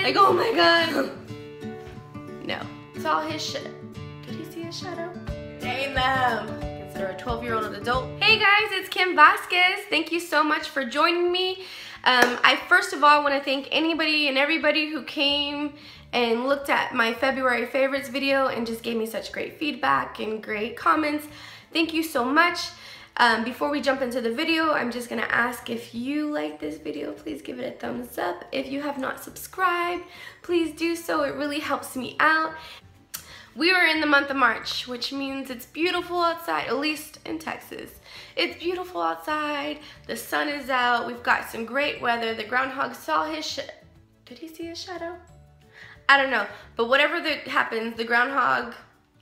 Like, oh my god. No, it's all his shit. Did he see his shadow? Dang them. Consider a 12-year-old an adult. Hey guys, it's Kim Vasquez. Thank you so much for joining me. I first of all want to thank anybody and everybody who came and looked at my February favorites video and just gave me such great feedback and great comments. Thank you so much. Before we jump into the video, I'm just gonna ask if you like this video, please give it a thumbs up. If you have not subscribed, please do so. It really helps me out. We are in the month of March, which means it's beautiful outside, at least in Texas. It's beautiful outside, the sun is out, we've got some great weather. The groundhog saw his did he see his shadow? I don't know, but whatever that happens, the groundhog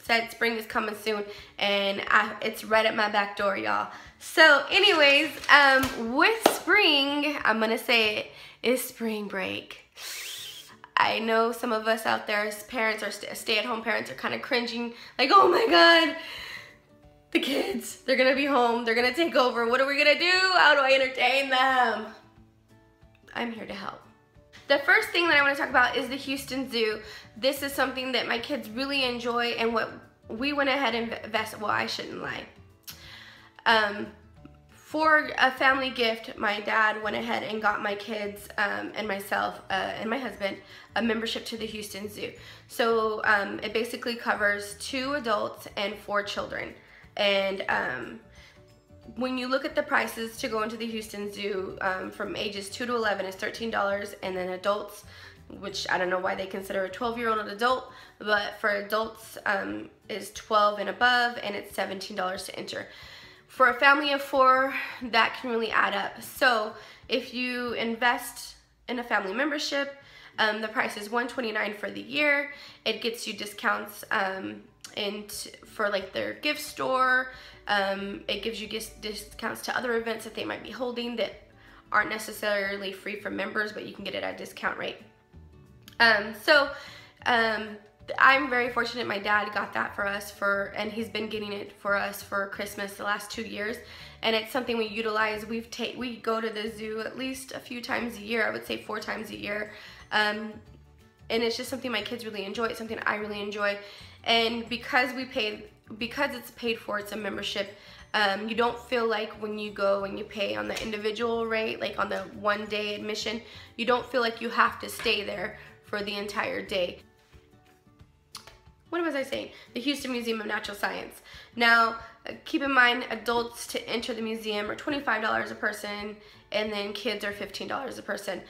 said spring is coming soon, and it's right at my back door, y'all. So anyways, with spring, I'm gonna say it is spring break. I know some of us out there as parents or stay-at-home parents are kind of cringing, like, oh my god, the kids, they're gonna be home, they're gonna take over, what are we gonna do? How do I entertain them? I'm here to help. The first thing that I want to talk about is the Houston Zoo. This is something that my kids really enjoy, and what we went ahead and invested, well, I shouldn't lie. For a family gift, my dad went ahead and got my kids and myself and my husband a membership to the Houston Zoo. So it basically covers 2 adults and 4 children. And when you look at the prices to go into the Houston Zoo, from ages 2 to 11 is $13, and then adults, which I don't know why they consider a 12-year-old an adult, but for adults is 12 and above, and it's $17 to enter. For a family of 4, that can really add up. So if you invest in a family membership, the price is $129 for the year. It gets you discounts for like their gift store. It gives you discounts to other events that they might be holding that aren't necessarily free for members, but you can get it at a discount rate. I'm very fortunate my dad got that for us and he's been getting it for us for Christmas the last 2 years, and it's something we utilize. We go to the zoo at least a few times a year, I would say 4 times a year, and it's just something my kids really enjoy. It's something I really enjoy, and because it's paid for, it's a membership. You don't feel like when you go and you pay on the individual rate, like on the 1-day admission, you don't feel like you have to stay there for the entire day. What was I saying? The Houston Museum of Natural Science. Now, keep in mind, adults to enter the museum are $25 a person, and then kids are $15 a person.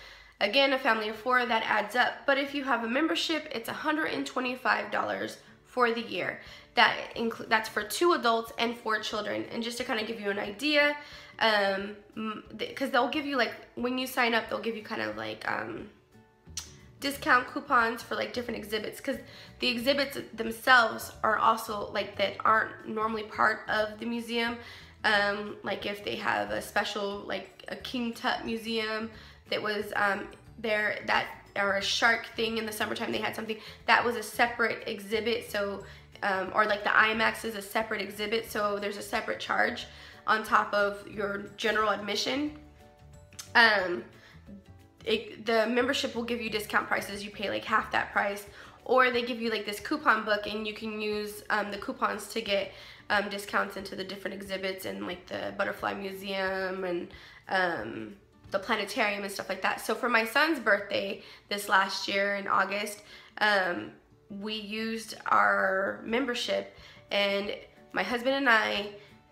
Again, a family of 4, that adds up. But if you have a membership, it's $125 for the year. That's for 2 adults and 4 children. And just to kind of give you an idea, because they'll give you, like, when you sign up, they'll give you kind of like discount coupons for like different exhibits, because the exhibits themselves are also like that aren't normally part of the museum. Like if they have a special, like a King Tut museum that was there, that, or a shark thing in the summertime, they had something that was a separate exhibit. So or like the IMAX is a separate exhibit, so there's a separate charge on top of your general admission. The membership will give you discount prices. You pay like half that price, or they give you like this coupon book, and you can use the coupons to get discounts into the different exhibits, and like the Butterfly Museum and the planetarium and stuff like that. So for my son's birthday this last year in August, we used our membership, and my husband and I,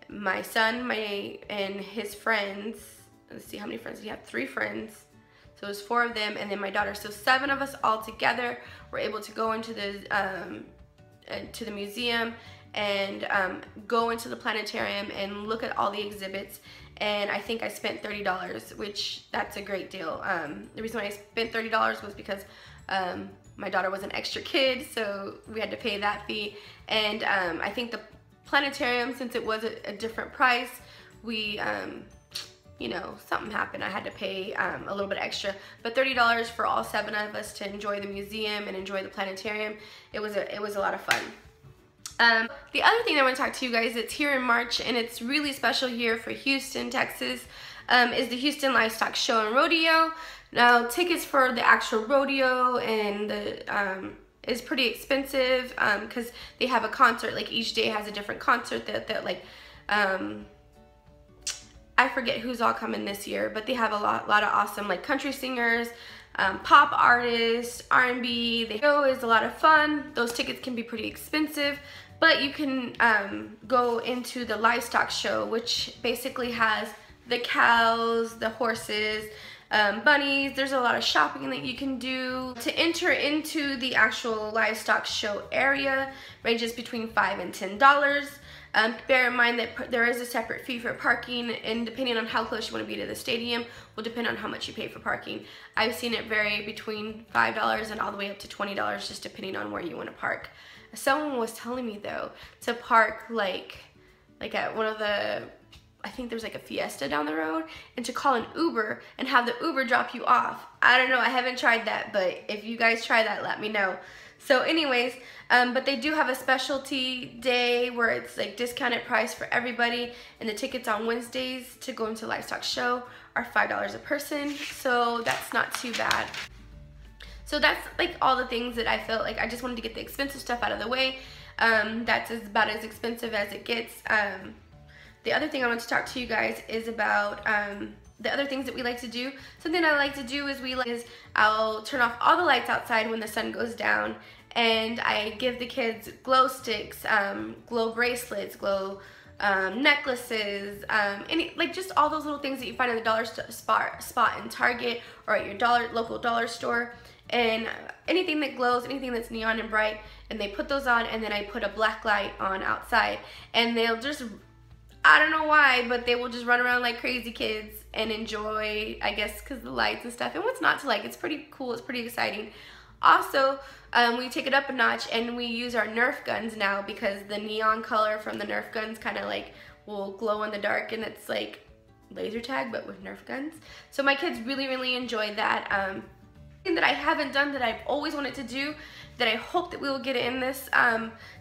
my son, and his friends, let's see how many friends we have, 3 friends. So it was 4 of them, and then my daughter. So 7 of us all together were able to go into the museum and go into the planetarium and look at all the exhibits. And I think I spent $30, which that's a great deal. The reason why I spent $30 was because my daughter was an extra kid, so we had to pay that fee. And I think the planetarium, since it was a different price, we you know, something happened. I had to pay a little bit extra, but $30 for all 7 of us to enjoy the museum and enjoy the planetarium. It was a lot of fun. The other thing I want to talk to you guys, it's here in March, and it's really special here for Houston, Texas. is the Houston Livestock Show and Rodeo. Now, tickets for the actual rodeo and the is pretty expensive because they have a concert. Like each day has a different concert that like I forget who's all coming this year, but they have a lot of awesome like country singers, pop artists, R&B. The show is a lot of fun. Those tickets can be pretty expensive, but you can go into the livestock show, which basically has the cows, the horses, bunnies. There's a lot of shopping that you can do. To enter into the actual livestock show area ranges between $5 and $10. Bear in mind that there is a separate fee for parking, and depending on how close you want to be to the stadium will depend on how much you pay for parking. I've seen it vary between $5 and all the way up to $20, just depending on where you want to park. Someone was telling me though to park like at one of the, I think there's like a Fiesta down the road, and to call an Uber and have the Uber drop you off. I don't know, I haven't tried that, but if you guys try that, let me know. So anyways, but they do have a specialty day where it's like discounted price for everybody, and the tickets on Wednesdays to go into Livestock Show are $5 a person, so that's not too bad. So that's like all the things that I felt like I just wanted to get the expensive stuff out of the way. That's about as expensive as it gets. The other thing I want to talk to you guys is about the other things that we like to do. Something I like to do is I'll turn off all the lights outside when the sun goes down, and I give the kids glow sticks, glow bracelets, glow necklaces, like just all those little things that you find in the dollar spot in Target or at your local dollar store, and anything that glows, anything that's neon and bright, and they put those on, and then I put a black light on outside, and they'll just, I don't know why, but they will just run around like crazy kids and enjoy, I guess, because the lights and stuff. And what's not to like? It's pretty cool. It's pretty exciting. Also, we take it up a notch and we use our Nerf guns now, because the neon color from the Nerf guns kind of like will glow in the dark, and it's like laser tag but with Nerf guns. So my kids really enjoy that. Thing that I haven't done that I've always wanted to do, that I hope that we will get in this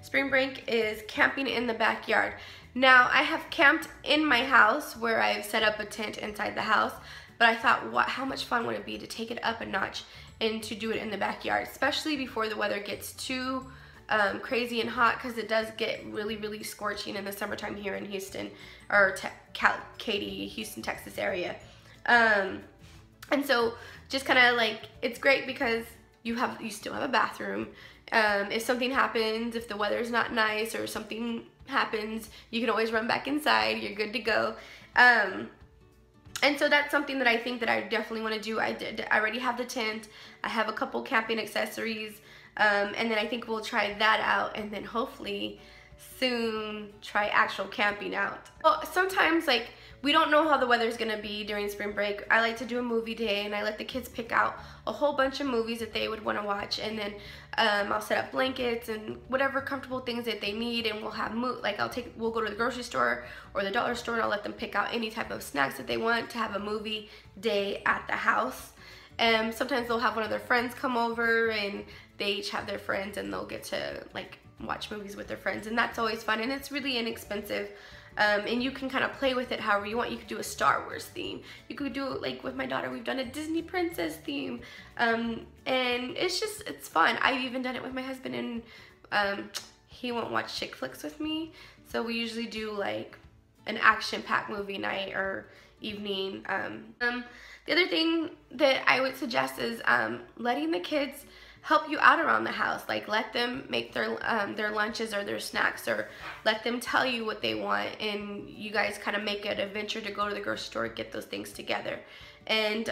spring break, is camping in the backyard. Now, I have camped in my house where I've set up a tent inside the house, but I thought, how much fun would it be to take it up a notch and to do it in the backyard, especially before the weather gets too crazy and hot, because it does get really scorching in the summertime here in Houston, or Katy, Houston, Texas area. And so just kind of like, it's great because you still have a bathroom. If something happens, if the weather's not nice or something happens, you can always run back inside. You're good to go. And so that's something that I think that I definitely want to do. I already have the tent. I have a couple camping accessories. And then I think we'll try that out, and then hopefully soon try actual camping out. Well, sometimes like we don't know how the weather's gonna be during spring break. I like to do a movie day, and I let the kids pick out a whole bunch of movies that they would want to watch, and then I'll set up blankets and whatever comfortable things that they need, and we'll have we'll go to the grocery store or the dollar store, and I'll let them pick out any type of snacks that they want to have a movie day at the house. Sometimes they'll have one of their friends come over, and they each have their friends, and they'll get to like watch movies with their friends, and that's always fun, and it's really inexpensive. And you can kind of play with it however you want. You could do a Star Wars theme. You could do, like with my daughter, we've done a Disney princess theme. And it's fun. I've even done it with my husband, and he won't watch chick flicks with me. So we usually do like an action-packed movie night or evening. The other thing that I would suggest is letting the kids help you out around the house. Like, let them make their lunches or their snacks, or let them tell you what they want, and you guys kind of make it an adventure to go to the grocery store, get those things together, and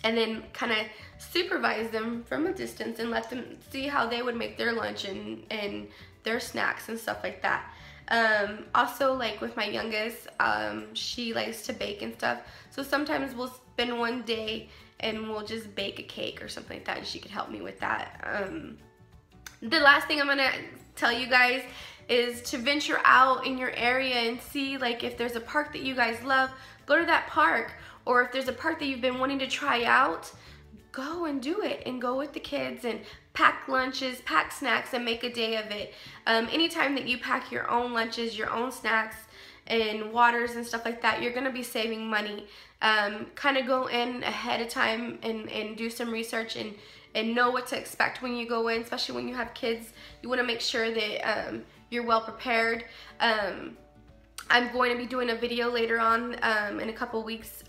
then kind of supervise them from a distance and let them see how they would make their lunch and their snacks and stuff like that. Also, like with my youngest, she likes to bake and stuff, so sometimes we'll spend one day and we'll just bake a cake or something like that, and she could help me with that. The last thing I'm gonna tell you guys is to venture out in your area and see, like, if there's a park that you guys love, go to that park, or if there's a park that you've been wanting to try out, go and do it, and go with the kids and pack lunches, pack snacks, and make a day of it. Anytime that you pack your own lunches, your own snacks, and waters and stuff like that, you're gonna be saving money. Kind of go in ahead of time and do some research and know what to expect when you go in, especially when you have kids. You want to make sure that you're well prepared. I'm going to be doing a video later on in a couple weeks,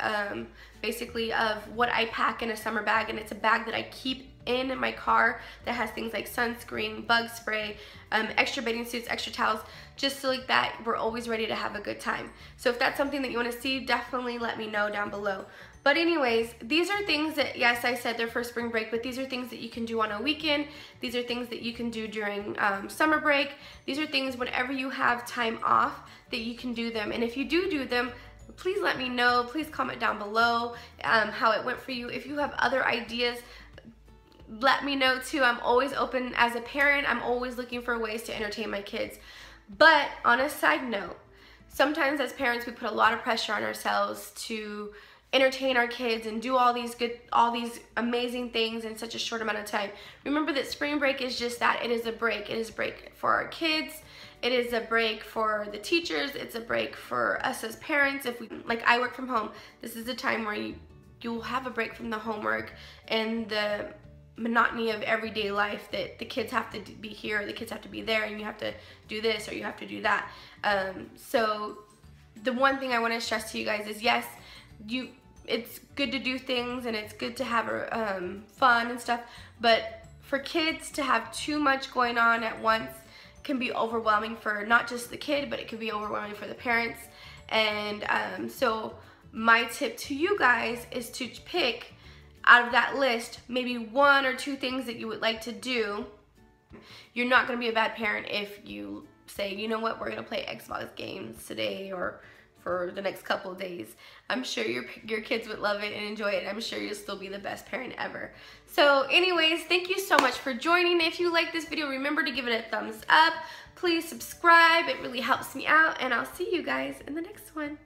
basically of what I pack in a summer bag, and it's a bag that I keep in my car that has things like sunscreen, bug spray, extra bathing suits, extra towels, just so like that we're always ready to have a good time. So if that's something that you want to see, definitely let me know down below. But anyways, these are things that, yes, I said they're for spring break, but these are things that you can do on a weekend. These are things that you can do during summer break. These are things whenever you have time off that you can do them. And if you do them, please let me know. Please comment down below how it went for you. If you have other ideas, let me know too. I'm always open as a parent. I'm always looking for ways to entertain my kids. But on a side note, sometimes as parents we put a lot of pressure on ourselves to entertain our kids and do all these amazing things in such a short amount of time. Remember that spring break is just that. It is a break. It is a break for our kids. It is a break for the teachers. It's a break for us as parents. If we, like, I work from home, this is a time where you'll have a break from the homework and the monotony of everyday life that the kids have to be here, the kids have to be there, and you have to do this or you have to do that. So the one thing I want to stress to you guys is, yes, it's good to do things and it's good to have fun and stuff, but for kids to have too much going on at once can be overwhelming for not just the kid, but it can be overwhelming for the parents. And so my tip to you guys is to pick out of that list maybe 1 or 2 things that you would like to do. You're not going to be a bad parent if you say, you know what, we're going to play Xbox games today or for the next couple of days. I'm sure your kids would love it and enjoy it. I'm sure you'll still be the best parent ever. So anyways, thank you so much for joining. If you like this video, remember to give it a thumbs up. Please subscribe. It really helps me out, and I'll see you guys in the next one.